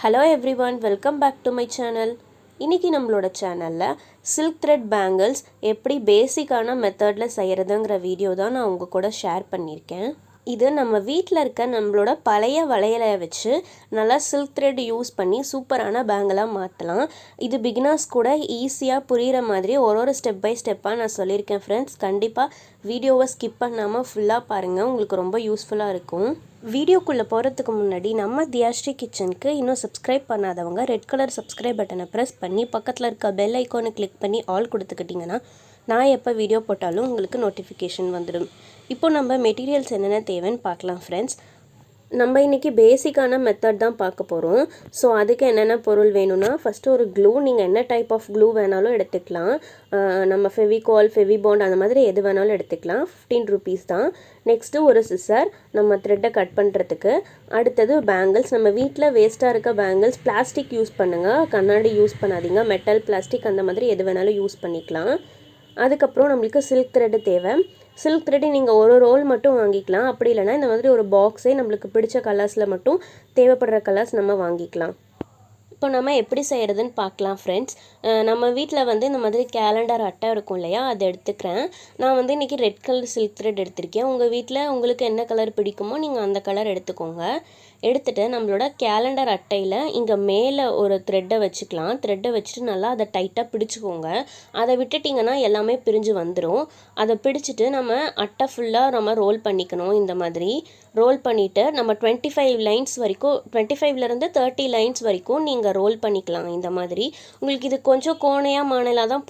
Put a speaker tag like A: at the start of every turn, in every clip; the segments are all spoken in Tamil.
A: Hello everyone, welcome back to my channel. இன்னைக்கு நம்மளோட சேனல்ல silk thread bangles எப்படி பேசிக்கான மெத்தட்ல செய்யறதுங்கற வீடியோ தான் நான் உங்க கூட ஷேர் பண்ணிருக்கேன். இது நம்ம வீட்ல இருக்க நம்மளோட பழைய வளையலை வச்சு நல்லா silk thread யூஸ் பண்ணி சூப்பரான பேங்கிளா மாத்தலாம். இது பிகினர்ஸ் கூட ஈஸியா புரியுற மாதிரி ஒரு ஸ்டெப் பை ஸ்டெப்பா நான் சொல்லிருக்கேன் फ्रेंड्स. கண்டிப்பா வீடியோவை ஸ்கிப் பண்ணாம ஃபுல்லா பாருங்க, உங்களுக்கு ரொம்ப யூஸ்ஃபுல்லா இருக்கும். வீடியோக்குள்ள போறதுக்கு முன்னாடி நம்ம தியாஸ்ரீ கிச்சனுக்கு இன்னும் சப்ஸ்கிரைப் பண்ணாதவங்க ரெட் கலர் சப்ஸ்கிரைப் பட்டனை பிரஸ் பண்ணி பக்கத்துல இருக்க பெல் ஐகானை கிளிக் பண்ணி ஆல் கொடுத்துக்கிட்டீங்கன்னா நான் எப்போ வீடியோ போட்டாலும் உங்களுக்கு நோட்டிஃபிகேஷன் வந்துடும். இப்போ நம்ம மெட்டீரியல்ஸ் என்னென்ன தேவைன்னு பார்க்கலாம் ஃப்ரெண்ட்ஸ். நம்ம இன்னைக்கு பேசிக்கான மெத்தட் தான் பார்க்க போகிறோம். ஸோ அதுக்கு என்னென்ன பொருள் வேணும்னா, ஃபஸ்ட்டு ஒரு க்ளூ, நீங்கள் என்ன டைப் ஆஃப் க்ளூ வேணாலும் எடுத்துக்கலாம். நம்ம ஃபெவிகால், ஃபெவிபாண்ட் அந்த மாதிரி எது வேணாலும் எடுத்துக்கலாம். 15 ருபீஸ் தான். நெக்ஸ்ட்டு ஒரு சிசர் நம்ம த்ரெட்டை கட் பண்ணுறதுக்கு. அடுத்தது பேங்கிள்ஸ், நம்ம வீட்டில் வேஸ்ட்டாக இருக்க பேங்கிள்ஸ். பிளாஸ்டிக் யூஸ் பண்ணுங்கள், கண்ணாடி யூஸ் பண்ணாதீங்க. மெட்டல், பிளாஸ்டிக் அந்த மாதிரி எது வேணாலும் யூஸ் பண்ணிக்கலாம். அதுக்கப்புறம் நம்மளுக்கு சில்க் த்ரெட்டு தேவை. சில்க் த்ரெட்டு நீங்கள் ஒரு ரோல் மட்டும் வாங்கிக்கலாம், அப்படி இல்லைனா இந்த மாதிரி ஒரு பாக்ஸே நம்மளுக்கு பிடிச்ச கலர்ஸில் மட்டும் தேவைப்படுற கலர்ஸ் நம்ம வாங்கிக்கலாம். இப்போ நம்ம எப்படி செய்கிறதுன்னு பார்க்கலாம் ஃப்ரெண்ட்ஸ். நம்ம வீட்டில் வந்து இந்த மாதிரி கேலண்டர் அட்டை இருக்கும் இல்லையா, அதை எடுத்துக்கிறேன். நான் வந்து இன்றைக்கி ரெட் கலர் சில்க் த்ரெட் எடுத்திருக்கேன். உங்கள் வீட்டில் உங்களுக்கு என்ன கலர் பிடிக்குமோ நீங்கள் அந்த கலர் எடுத்துக்கோங்க. எடுத்துகிட்டு நம்மளோட கேலண்டர் அட்டையில் இங்கே மேலே ஒரு த்ரெட்டை வச்சுக்கலாம். த்ரெட்டை வச்சுட்டு நல்லா அதை டைட்டாக பிடிச்சிக்கோங்க. அதை விட்டுட்டிங்கன்னா எல்லாமே பிரிஞ்சு வந்துடும். அதை பிடிச்சிட்டு நம்ம அட்டை ஃபுல்லாக நம்ம ரோல் பண்ணிக்கணும். இந்த மாதிரி ரோல் பண்ணிவிட்டு நம்ம 25 லைன்ஸ் வரைக்கும், 25லேருந்து 30 லைன்ஸ் வரைக்கும் நீங்கள் ரோல் பண்ணிக்கலாம். இந்த மாதிரி உங்களுக்கு இது கொஞ்சம் கோணையாக மானலாக தான்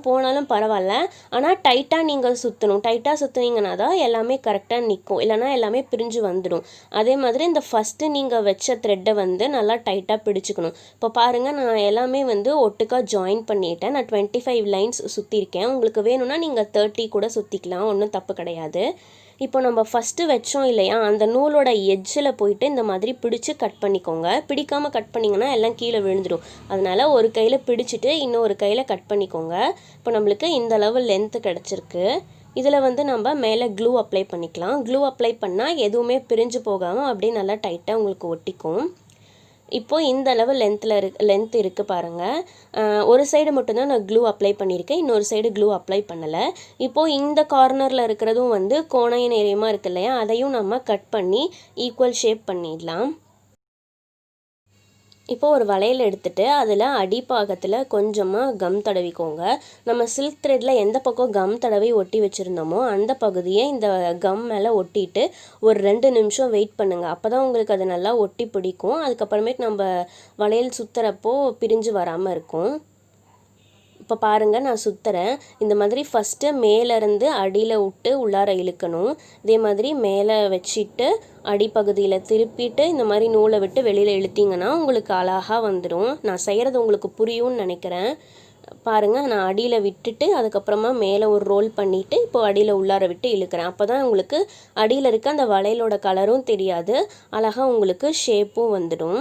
A: போனாலும் பரவாயில்ல. ஆனால் டைட்டாக நீங்கள் சுற்றணும். டைட்டாக சுற்றுனீங்கன்னா தான் எல்லாமே கரெக்டாக நிற்கும், இல்லைனா எல்லாமே பிரிஞ்சு வந்துடும். அதே மாதிரி இந்த ஃபஸ்ட்டு நீங்கள் வச்ச த்ரெட்டை வந்து நல்லா டைட்டாக பிடிச்சிக்கணும். இப்போ பாருங்கள், நான் எல்லாமே வந்து ஒட்டுக்கா ஜாயின் பண்ணிட்டேன். நான் 25 லைன்ஸ் சுற்றிருக்கேன். உங்களுக்கு வேணும்னா நீங்கள் 30 கூட சுற்றிக்கலாம், ஒன்றும் தப்பு கிடையாது. இப்போ நம்ம ஃபஸ்ட்டு வச்சோம் இல்லையா, அந்த நூலோட எட்ஜில் போயிட்டு இந்த மாதிரி பிடிச்சி கட் பண்ணிக்கோங்க. பிடிக்காமல் கட் பண்ணிங்கன்னா எல்லாம் கீழே விழுந்துடும். அதனால் ஒரு கையில் பிடிச்சிட்டு இன்னொரு கையில் கட் பண்ணிக்கோங்க. இப்போ நம்மளுக்கு இந்த அளவு லென்த்து கிடச்சிருக்கு. இதில் வந்து நம்ம மேலே க்ளூ அப்ளை பண்ணிக்கலாம். க்ளூ அப்ளை பண்ணால் எதுவுமே பிரிஞ்சு போகாமல் அப்படியே நல்லா டைட்டாக உங்களுக்கு ஒட்டிக்கும். இப்போது இந்த அளவு லென்த் இருக்குது பாருங்கள். ஒரு சைடு மட்டும்தான் நான் க்ளூ அப்ளை பண்ணியிருக்கேன், இன்னொரு சைடு க்ளூ அப்ளை பண்ணலை. இப்போது இந்த கார்னரில் இருக்கிறதும் வந்து கோணைய நேரியமாக இருக்கு இல்லையா, அதையும் நம்ம கட் பண்ணி ஈக்குவல் ஷேப் பண்ணிடலாம். இப்போ ஒரு வளையல் எடுத்துகிட்டு அதில் அடிப்பாகத்தில் கொஞ்சமாக கம் தடவிக்கோங்க. நம்ம சில்க் த்ரெட்டில் எந்த பக்கம் கம் தடவி ஒட்டி வச்சுருந்தோமோ அந்த பகுதியை இந்த கம் மேலே ஒட்டிட்டு ஒரு 2 நிமிஷம் வெயிட் பண்ணுங்கள். அப்போ தான் உங்களுக்கு அது நல்லா ஒட்டி பிடிக்கும். அதுக்கப்புறமேட்டு நம்ம வளையல் சுற்றுறப்போ பிரிஞ்சு வராமல் இருக்கும். இப்போ பாருங்கள், நான் சுற்றுறேன். இந்த மாதிரி ஃபஸ்ட்டு மேலேருந்து அடியில் விட்டு உள்ளார இழுக்கணும். இதே மாதிரி மேலே வச்சுட்டு அடிப்பகுதியில் திருப்பிட்டு இந்த மாதிரி நூலை விட்டு வெளியில் இழுத்திங்கன்னா உங்களுக்கு அழகாக வந்துடும். நான் செய்கிறது உங்களுக்கு புரியும்னு நினைக்கிறேன். பாருங்கள், நான் அடியில் விட்டுட்டு அதுக்கப்புறமா மேலே ஒரு ரோல் பண்ணிவிட்டு இப்போ அடியில் உள்ளார விட்டு இழுக்கிறேன். அப்போ தான் உங்களுக்கு அடியில் இருக்க அந்த வளையலோட கலரும் தெரியாது, அழகாக உங்களுக்கு ஷேப்பும் வந்துடும்.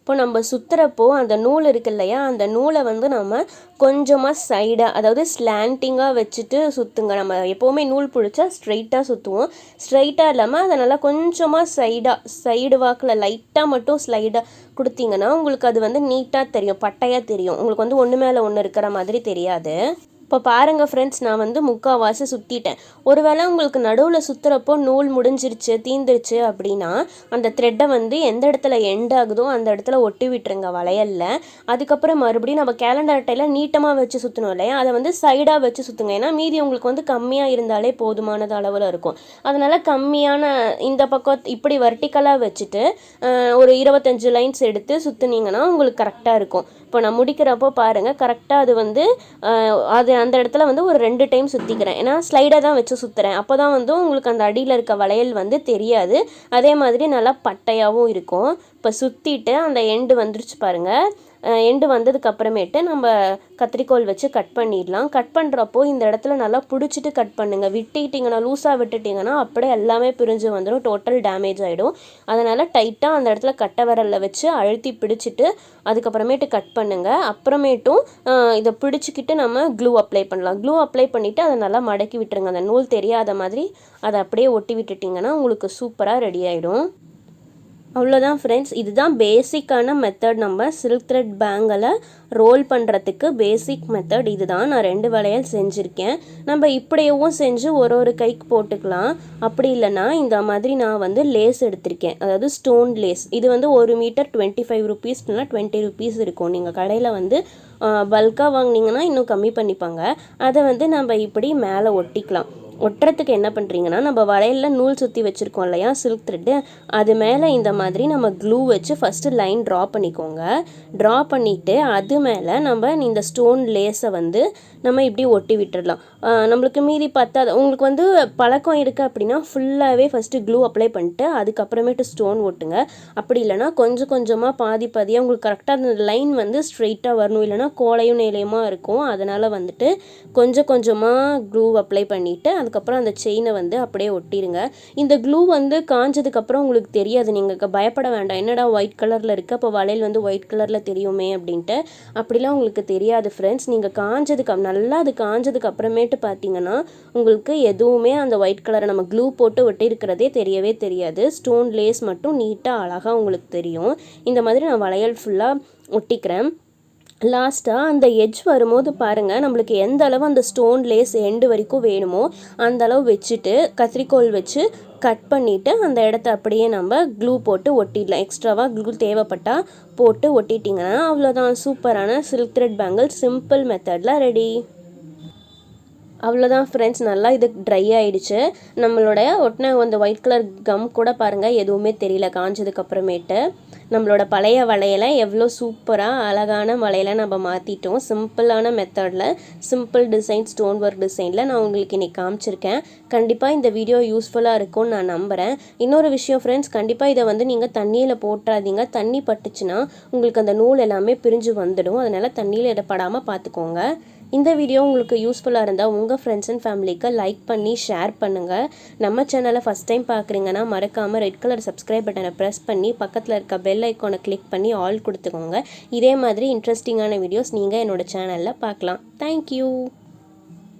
A: இப்போ நம்ம சுற்றுறப்போ அந்த நூல் இருக்கு இல்லையா, அந்த நூலை வந்து நம்ம கொஞ்சமாக சைடாக, அதாவது ஸ்லாண்டிங்காக வச்சுட்டு சுற்றுங்க. நம்ம எப்போவுமே நூல் பிடிச்சா ஸ்ட்ரைட்டாக சுற்றுவோம். ஸ்ட்ரைட்டாக இல்லாமல் அதை நல்லா கொஞ்சமாக சைடு வாக்கில் லைட்டாக மட்டும் ஸ்லைடாக கொடுத்தீங்கன்னா உங்களுக்கு அது வந்து நீட்டாக தெரியும், பட்டையாக தெரியும். உங்களுக்கு வந்து ஒன்று மேலே ஒன்று இருக்கிற மாதிரி தெரியாது. இப்போ பாருங்கள் ஃப்ரெண்ட்ஸ், நான் வந்து முக்கால்வாசி சுற்றிட்டேன். ஒருவேளை உங்களுக்கு நடுவில் சுற்றுறப்போ நூல் முடிஞ்சிருச்சு, தீந்துருச்சு அப்படின்னா அந்த த்ரெட்டை வந்து எந்த இடத்துல எண்ட் ஆகுதோ அந்த இடத்துல ஒட்டி விட்டுருங்க வளையலில். அதுக்கப்புறம் மறுபடியும் நம்ம கேலண்டர் அட்டையில் நீட்டமாக வச்சு சுற்றணும் இல்லையா, அதை வந்து சைடாக வச்சு சுற்றுங்க. ஏன்னா மீதி உங்களுக்கு வந்து கம்மியாக இருந்தாலே போதுமானது அளவில் இருக்கும். அதனால் கம்மியான இந்த பக்கம் இப்படி வர்டிக்கலாக வச்சுட்டு ஒரு 25 லைன்ஸ் எடுத்து சுற்றுனீங்கன்னா உங்களுக்கு கரெக்டாக இருக்கும். இப்போ நான் முடிக்கிறப்போ பாருங்கள், கரெக்டாக அது வந்து அந்த இடத்துல வந்து ஒரு 2 டைம் சுற்றிக்கிறேன். ஏன்னா ஸ்லைடாக தான் வச்சு சுற்றுறேன். அப்போ தான் வந்து உங்களுக்கு அந்த அடியில் இருக்க வளையல் வந்து தெரியாது. அதே மாதிரி நல்லா பட்டையாகவும் இருக்கும். இப்போ சுற்றிட்டு அந்த எண்டு வந்துருச்சு பாருங்கள். எண்டு வந்ததுக்கு அப்புறமேட்டு நம்ம கத்திரிக்கோல் வச்சு கட் பண்ணிடலாம். கட் பண்ணுறப்போ இந்த இடத்துல நல்லா பிடிச்சிட்டு கட் பண்ணுங்கள். விட்டுட்டிங்கன்னா, லூஸாக விட்டுட்டிங்கன்னா அப்படியே எல்லாமே பிரிஞ்சு வந்துடும், டோட்டல் டேமேஜ் ஆகிடும். அதனால் டைட்டாக அந்த இடத்துல கட்டை விரலில் வச்சு அழுத்தி பிடிச்சிட்டு அதுக்கப்புறமேட்டு கட் பண்ணுங்கள். அப்புறமேட்டும் இதை பிடிச்சிக்கிட்டு நம்ம க்ளூ அப்ளை பண்ணலாம். க்ளூ அப்ளை பண்ணிவிட்டு அதை நல்லா மடக்கி விட்டுருங்க. அந்த நூல் தெரியாத மாதிரி அதை அப்படியே ஒட்டி விட்டுட்டிங்கன்னா உங்களுக்கு சூப்பராக ரெடி ஆகிடும். அவ்வளோதான் ஃப்ரெண்ட்ஸ், இதுதான் பேசிக்கான மெத்தட். நம்ம சில்க் த்ரெட் பேங்கில் ரோல் பண்ணுறதுக்கு பேசிக் மெத்தட் இதுதான். நான் 2 வளையல் செஞ்சுருக்கேன். நம்ம இப்படியவும் செஞ்சு ஒரு கைக்கு போட்டுக்கலாம். அப்படி இல்லைன்னா இந்த மாதிரி நான் வந்து லேஸ் எடுத்திருக்கேன், அதாவது ஸ்டோன் லேஸ். இது வந்து 1 மீட்டர் 25 ருபீஸ் இல்லைனா 20 ருபீஸ் இருக்கும். நீங்கள் கடையில் வந்து பல்காக வாங்கினீங்கன்னா இன்னும் கம்மி பண்ணிப்பாங்க. அதை வந்து நம்ம இப்படி மேலே ஒட்டிக்கலாம். ஒட்டுறதுக்கு என்ன பண்ணுறீங்கன்னா, நம்ம வளையலில் நூல் சுற்றி வச்சுருக்கோம் இல்லையா சில்க் த்ரெட்டு, அது மேலே இந்த மாதிரி நம்ம க்ளூ வச்சு ஃபஸ்ட்டு லைன் ட்ரா பண்ணிக்கோங்க. ட்ரா பண்ணிவிட்டு அது மேலே நம்ம இந்த ஸ்டோன் லேஸை வந்து நம்ம இப்படி ஒட்டி விட்டுடலாம். நம்மளுக்கு மீதி பத்தாது. உங்களுக்கு வந்து பழக்கம் இருக்குது அப்படின்னா ஃபுல்லாகவே ஃபஸ்ட்டு க்ளூ அப்ளை பண்ணிட்டு அதுக்கப்புறமேட்டு ஸ்டோன் ஒட்டுங்க. அப்படி இல்லைனா கொஞ்சம் கொஞ்சமாக பாதி பாதியாக உங்களுக்கு கரெக்டாக அந்த லைன் வந்து ஸ்ட்ரெயிட்டாக வரணும், இல்லைனா கோலையும் நேலையுமாக இருக்கும். அதனால் வந்துட்டு கொஞ்சம் கொஞ்சமாக க்ளூ அப்ளை பண்ணிவிட்டு அதுக்கப்புறம் அந்த செயினை வந்து அப்படியே ஒட்டிடுங்க. இந்த க்ளூ வந்து காஞ்சதுக்கப்புறம் உங்களுக்கு தெரியாது, நீங்கள் பயப்பட வேண்டாம். என்னடா ஒயிட் கலரில் இருக்குது, அப்போ வளையல் வந்து ஒயிட் கலரில் தெரியுமே அப்படின்ட்டு. அப்படிலாம் உங்களுக்கு தெரியாது ஃப்ரெண்ட்ஸ். நீங்கள் நல்லா அது காஞ்சதுக்கு அப்புறமேட்டு பார்த்தீங்கன்னா உங்களுக்கு எதுவுமே அந்த ஒயிட் கலரை நம்ம க்ளூ போட்டு ஒட்டி இருக்கிறதே தெரியவே தெரியாது. ஸ்டோன் லேஸ் மட்டும் நீட்டாக அழகாக உங்களுக்கு தெரியும். இந்த மாதிரி நான் வளையல் ஃபுல்லாக ஒட்டிக்கிறேன். லாஸ்ட்டாக அந்த எட்ஜ் வரும்போது பாருங்கள், நம்மளுக்கு எந்த அளவு அந்த ஸ்டோன் லேஸ் எண்டு வரைக்கும் வேணுமோ அந்த அளவு வச்சுட்டு கத்திரிக்கோல் வச்சு கட் பண்ணிவிட்டு அந்த இடத்த அப்படியே நம்ம க்ளூ போட்டு ஒட்டிடலாம். எக்ஸ்ட்ராவாக க்ளூ தேவைப்பட்டால் போட்டு ஒட்டிட்டிங்கன்னா அவ்வளோதான், சூப்பரான சில்க் த்ரெட் பேங்கிள் சிம்பிள் மெத்தடில் ரெடி. அவ்வளோதான் ஃப்ரெண்ட்ஸ், நல்லா இது ட்ரை ஆகிடுச்சு. நம்மளோட ஒட்டின அந்த ஒயிட் கலர் கம் கூட பாருங்கள் எதுவுமே தெரியல காஞ்சதுக்கப்புறமேட்டு. நம்மளோட பழைய வளையலை எவ்வளோ சூப்பராக அழகான வளையலை நம்ம மாற்றிட்டோம். சிம்பிளான மெத்தடில் சிம்பிள் டிசைன் ஸ்டோன் ஒர்க் டிசைனில் நான் உங்களுக்கு இன்றைக்கி காமிச்சிருக்கேன். கண்டிப்பாக இந்த வீடியோ யூஸ்ஃபுல்லாக இருக்கும்னு நான் நம்புகிறேன். இன்னொரு விஷயம் ஃப்ரெண்ட்ஸ், கண்டிப்பாக இதை வந்து நீங்கள் தண்ணியில் போட்டுறாதீங்க. தண்ணி பட்டுச்சுன்னா உங்களுக்கு அந்த நூல் எல்லாமே பிரிஞ்சு வந்துடும். அதனால் தண்ணியில் இடப்படாமல் பார்த்துக்கோங்க. இந்த வீடியோ உங்களுக்கு யூஸ்ஃபுல்லாக இருந்தால் உங்கள் ஃப்ரெண்ட்ஸ் அண்ட் ஃபேமிலிக்கு லைக் பண்ணி ஷேர் பண்ணுங்கள். நம்ம சேனலை ஃபஸ்ட் டைம் பார்க்குறீங்கன்னா மறக்காமல் ரெட் கலர் சப்ஸ்கிரைப் பட்டனை ப்ரெஸ் பண்ணி பக்கத்தில் இருக்க பெல் ஐக்கானை கிளிக் பண்ணி ஆல் கொடுத்துக்கோங்க. இதே மாதிரி இன்ட்ரெஸ்டிங்கான வீடியோஸ் நீங்கள் என்னோடய சேனலில் பார்க்கலாம். தேங்க்யூ.